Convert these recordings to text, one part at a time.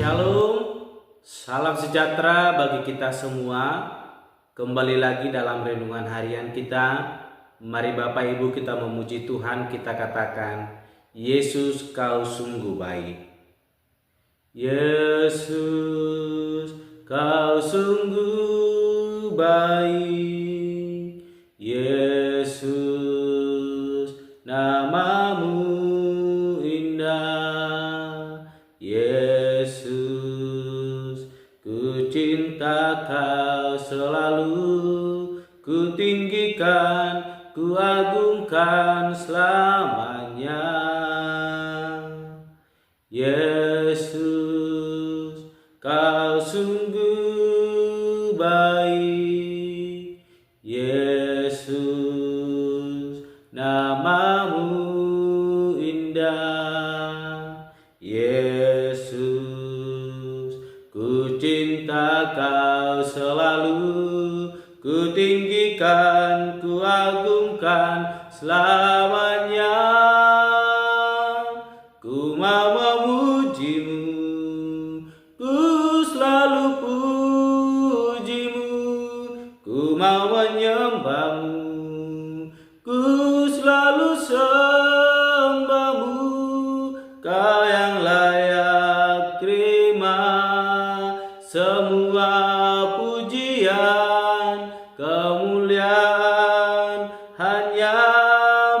Shalom, salam sejahtera bagi kita semua. Kembali lagi dalam renungan harian kita. Mari Bapak Ibu kita memuji Tuhan, kita katakan, Yesus kau sungguh baik. Yesus kau sungguh baik. Yesus namamu indah. Yesus, ku cinta kau selalu, ku tinggikan, ku agungkan selamanya. Yesus, kau sungguh baik. Yesus, namamu indah. Yesus, ku cinta kau selalu, ku tinggikan, ku agungkan selamanya. Ku mau memujimu, ku selalu pujimu, ku mau menyembahmu, ku selalu sembahmu. Kau yang layak terima semua pujian, kemuliaan hanya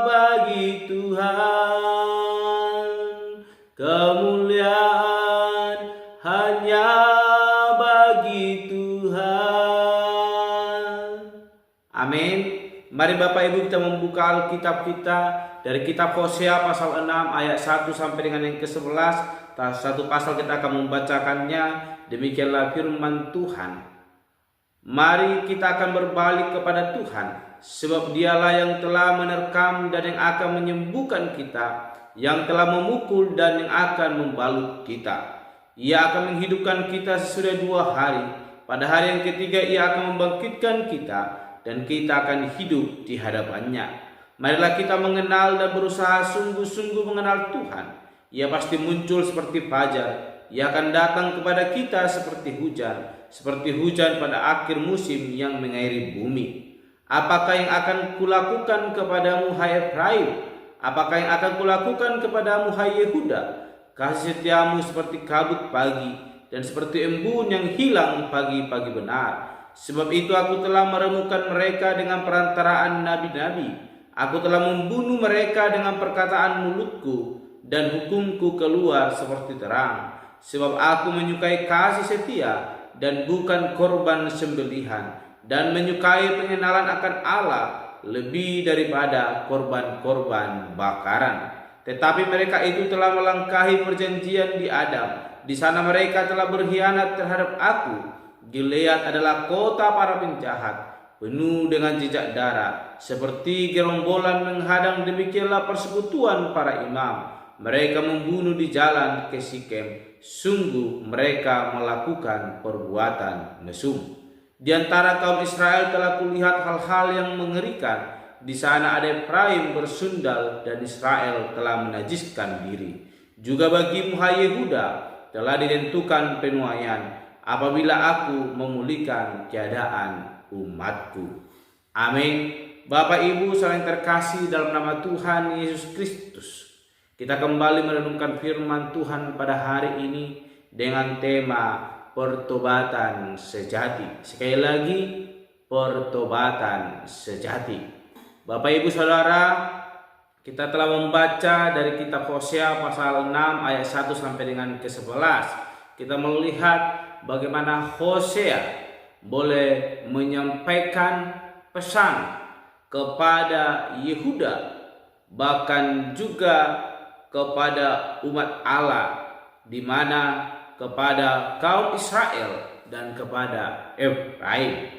bagi Tuhan. Kemuliaan hanya bagi Tuhan. Amin. Mari Bapak Ibu kita membuka Alkitab kita dari kitab Hosea pasal 6 ayat 1 sampai dengan yang ke-11. Satu pasal kita akan membacakannya. Demikianlah firman Tuhan. Mari kita akan berbalik kepada Tuhan, sebab Dialah yang telah menerkam dan yang akan menyembuhkan kita, yang telah memukul dan yang akan membalut kita. Ia akan menghidupkan kita sesudah 2 hari. Pada hari yang ketiga Ia akan membangkitkan kita, dan kita akan hidup di hadapannya. Marilah kita mengenal dan berusaha sungguh-sungguh mengenal Tuhan. Ia pasti muncul seperti fajar. Ia akan datang kepada kita seperti hujan pada akhir musim yang mengairi bumi. Apakah yang akan kulakukan kepadamu, hai Efraim? Apakah yang akan kulakukan kepadamu, hai Yehuda? Kasih setiamu seperti kabut pagi, dan seperti embun yang hilang pagi-pagi benar. Sebab itu aku telah meremukkan mereka dengan perantaraan nabi-nabi. Aku telah membunuh mereka dengan perkataan mulutku, dan hukumku keluar seperti terang. Sebab aku menyukai kasih setia dan bukan korban sembelihan, dan menyukai pengenalan akan Allah lebih daripada korban-korban bakaran. Tetapi mereka itu telah melangkahi perjanjian di Adam. Di sana mereka telah berkhianat terhadap aku. Gilead adalah kota para penjahat, penuh dengan jejak darah, seperti gerombolan menghadang. Demikianlah persekutuan para imam. Mereka membunuh di jalan ke Sikem. Sungguh mereka melakukan perbuatan mesum. Di antara kaum Israel telah kulihat hal-hal yang mengerikan. Di sana ada Efraim bersundal, dan Israel telah menajiskan diri. Juga bagimu, hai Yehuda, telah ditentukan penuaian, apabila aku memulihkan keadaan umatku. Amin. Bapak Ibu saling terkasih dalam nama Tuhan Yesus Kristus, kita kembali merenungkan firman Tuhan pada hari ini dengan tema pertobatan sejati. Sekali lagi, pertobatan sejati. Bapak Ibu Saudara, kita telah membaca dari kitab Hosea pasal 6 ayat 1 sampai dengan ke-11. Kita melihat bagaimana Hosea boleh menyampaikan pesan kepada Yehuda, bahkan juga kepada umat Allah, di mana kepada kaum Israel dan kepada Efraim.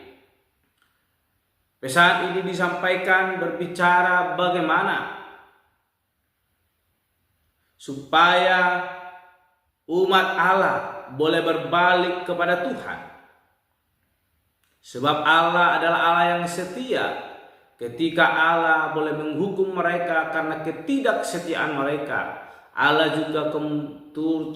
Pesan ini disampaikan berbicara bagaimana supaya umat Allah boleh berbalik kepada Tuhan. Sebab Allah adalah Allah yang setia. Ketika Allah boleh menghukum mereka karena ketidaksetiaan mereka, Allah juga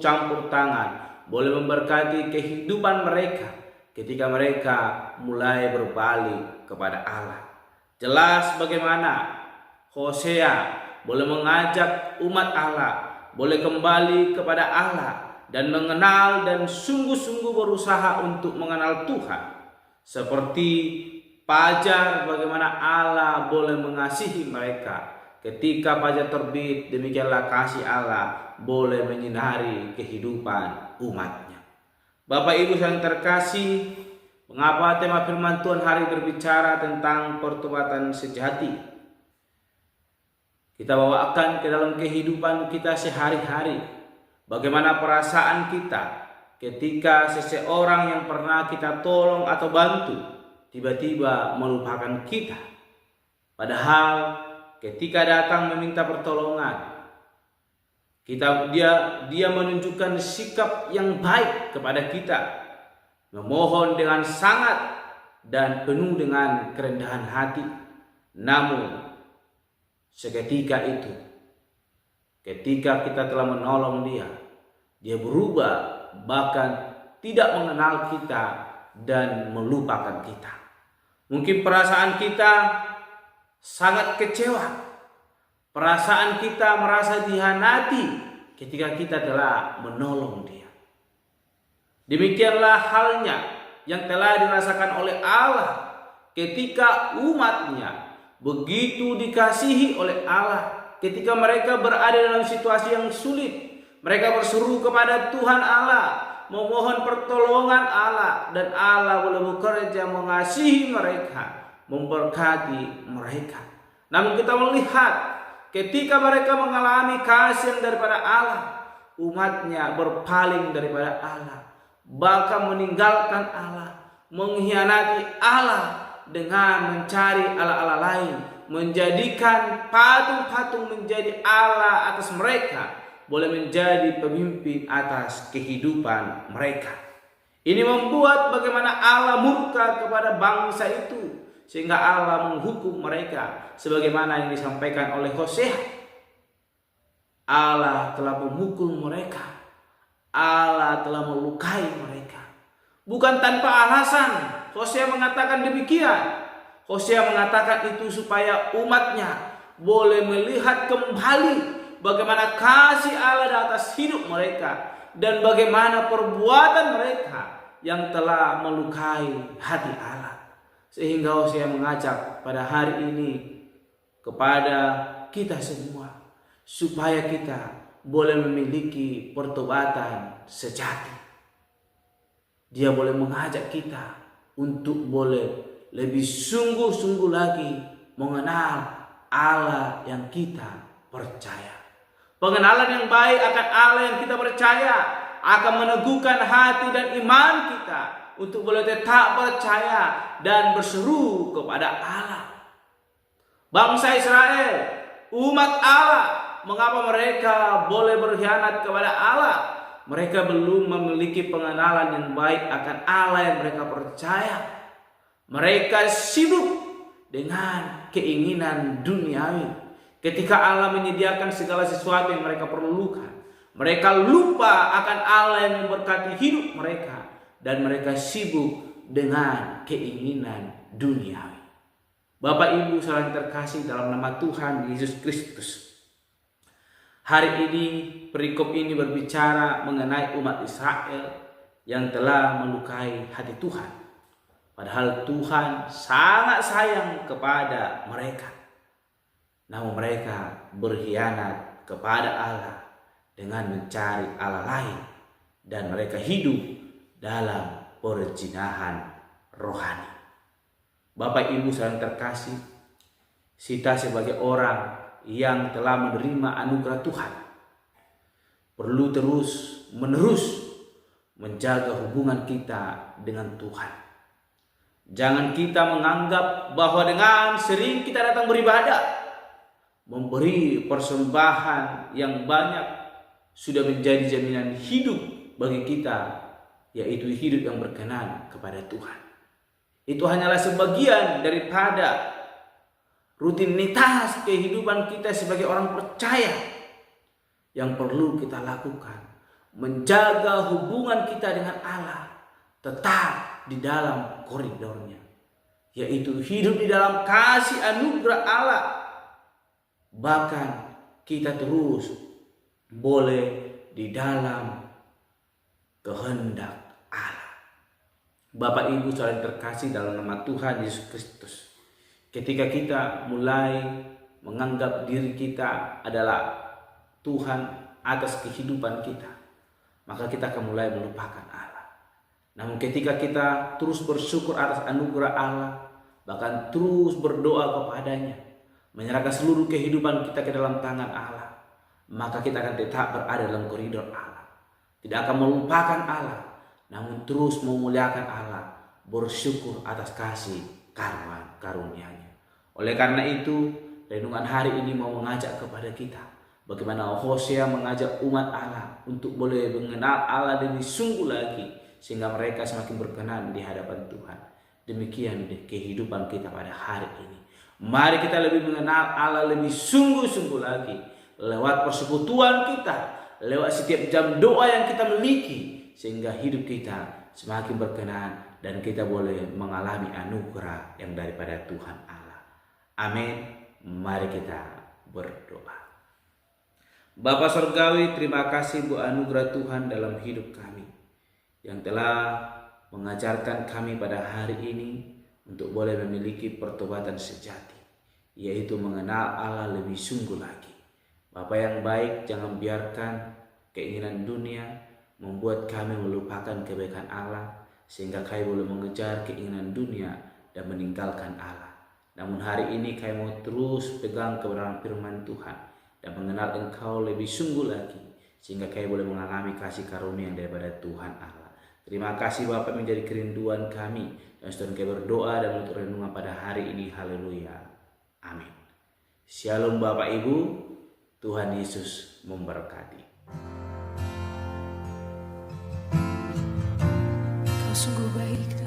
campur tangan boleh memberkati kehidupan mereka ketika mereka mulai berbalik kepada Allah. Jelas bagaimana Hosea boleh mengajak umat Allah boleh kembali kepada Allah dan mengenal dan sungguh-sungguh berusaha untuk mengenal Tuhan. Seperti fajar bagaimana Allah boleh mengasihi mereka. Ketika fajar terbit, demikianlah kasih Allah boleh menyinari kehidupan umatnya. Bapak Ibu yang terkasih, mengapa tema firman Tuhan hari berbicara tentang pertobatan sejati? Kita bawakan ke dalam kehidupan kita sehari-hari. Bagaimana perasaan kita ketika seseorang yang pernah kita tolong atau bantu tiba-tiba melupakan kita. Padahal ketika datang meminta pertolongan, dia menunjukkan sikap yang baik kepada kita, memohon dengan sangat dan penuh dengan kerendahan hati. Namun seketika itu, ketika kita telah menolong dia berubah, bahkan tidak mengenal kita dan melupakan kita. Mungkin perasaan kita sangat kecewa. Perasaan kita merasa dihianati ketika kita telah menolong dia. Demikianlah halnya yang telah dirasakan oleh Allah ketika umatnya begitu dikasihi oleh Allah. Ketika mereka berada dalam situasi yang sulit, mereka berseru kepada Tuhan Allah, memohon pertolongan Allah, dan Allah boleh bekerja mengasihi mereka, memberkati mereka. Namun kita melihat ketika mereka mengalami kasih daripada Allah, umatnya berpaling daripada Allah, bahkan meninggalkan Allah, mengkhianati Allah dengan mencari Allah-Allah lain, menjadikan patung-patung menjadi Allah atas mereka, boleh menjadi pemimpin atas kehidupan mereka. Ini membuat bagaimana Allah murka kepada bangsa itu, sehingga Allah menghukum mereka sebagaimana yang disampaikan oleh Hosea. Allah telah memukul mereka, Allah telah melukai mereka. Bukan tanpa alasan Hosea mengatakan demikian. Hosea mengatakan itu supaya umatnya boleh melihat kembali bagaimana kasih Allah di atas hidup mereka dan bagaimana perbuatan mereka yang telah melukai hati Allah. Sehingga Hosea mengajak pada hari ini kepada kita semua supaya kita boleh memiliki pertobatan sejati. Dia boleh mengajak kita untuk boleh lebih sungguh-sungguh lagi mengenal Allah yang kita percaya. Pengenalan yang baik akan Allah yang kita percaya akan meneguhkan hati dan iman kita untuk boleh tetap percaya dan berseru kepada Allah. Bangsa Israel, umat Allah, mengapa mereka boleh berkhianat kepada Allah? Mereka belum memiliki pengenalan yang baik akan Allah yang mereka percaya. Mereka sibuk dengan keinginan duniawi. Ketika Allah menyediakan segala sesuatu yang mereka perlukan, mereka lupa akan Allah yang memberkati hidup mereka. Dan mereka sibuk dengan keinginan duniawi. Bapak Ibu saudara terkasih dalam nama Tuhan Yesus Kristus, hari ini perikop ini berbicara mengenai umat Israel yang telah melukai hati Tuhan. Padahal Tuhan sangat sayang kepada mereka. Namun mereka berkhianat kepada Allah dengan mencari Allah lain. Dan mereka hidup dalam perzinahan rohani. Bapak Ibu saudara terkasih, kita sebagai orang yang telah menerima anugerah Tuhan perlu terus menerus menjaga hubungan kita dengan Tuhan. Jangan kita menganggap bahwa dengan sering kita datang beribadah, memberi persembahan yang banyak sudah menjadi jaminan hidup bagi kita, yaitu hidup yang berkenan kepada Tuhan. Itu hanyalah sebagian daripada rutinitas kehidupan kita sebagai orang percaya yang perlu kita lakukan. menjaga hubungan kita dengan Allah tetap di dalam koridornya, yaitu hidup di dalam kasih anugerah Allah. Bahkan kita terus boleh di dalam kehendak Allah. Bapak Ibu saudara terkasih dalam nama Tuhan Yesus Kristus, ketika kita mulai menganggap diri kita adalah Tuhan atas kehidupan kita, maka kita akan mulai melupakan Allah. Namun ketika kita terus bersyukur atas anugerah Allah, bahkan terus berdoa kepadanya, menyerahkan seluruh kehidupan kita ke dalam tangan Allah, maka kita akan tetap berada dalam koridor Allah. Tidak akan melupakan Allah, namun terus memuliakan Allah, bersyukur atas kasih karunia-Nya. Oleh karena itu, renungan hari ini mau mengajak kepada kita bagaimana Hosea mengajak umat Allah untuk boleh mengenal Allah lebih sungguh lagi, sehingga mereka semakin berkenan di hadapan Tuhan. Demikian kehidupan kita pada hari ini. Mari kita lebih mengenal Allah lebih sungguh-sungguh lagi lewat persekutuan kita, lewat setiap jam doa yang kita miliki, sehingga hidup kita semakin berkenan dan kita boleh mengalami anugerah yang daripada Tuhan Allah. Amin. Mari kita berdoa. Bapa Surgawi, terima kasih buat anugerah Tuhan dalam hidup kami, yang telah mengajarkan kami pada hari ini untuk boleh memiliki pertobatan sejati, yaitu mengenal Allah lebih sungguh lagi. Bapa yang baik, jangan biarkan keinginan dunia membuat kami melupakan kebaikan Allah, sehingga kami boleh mengejar keinginan dunia dan meninggalkan Allah. Namun hari ini kami mau terus pegang kebenaran firman Tuhan dan mengenal Engkau lebih sungguh lagi, sehingga kami boleh mengalami kasih karunia yang daripada Tuhan Allah. Terima kasih Bapak, menjadi kerinduan kami, dan setelah kami berdoa dan menutup renungan pada hari ini. Haleluya. Amin. Shalom Bapak Ibu, Tuhan Yesus memberkati. Kau sungguh baik.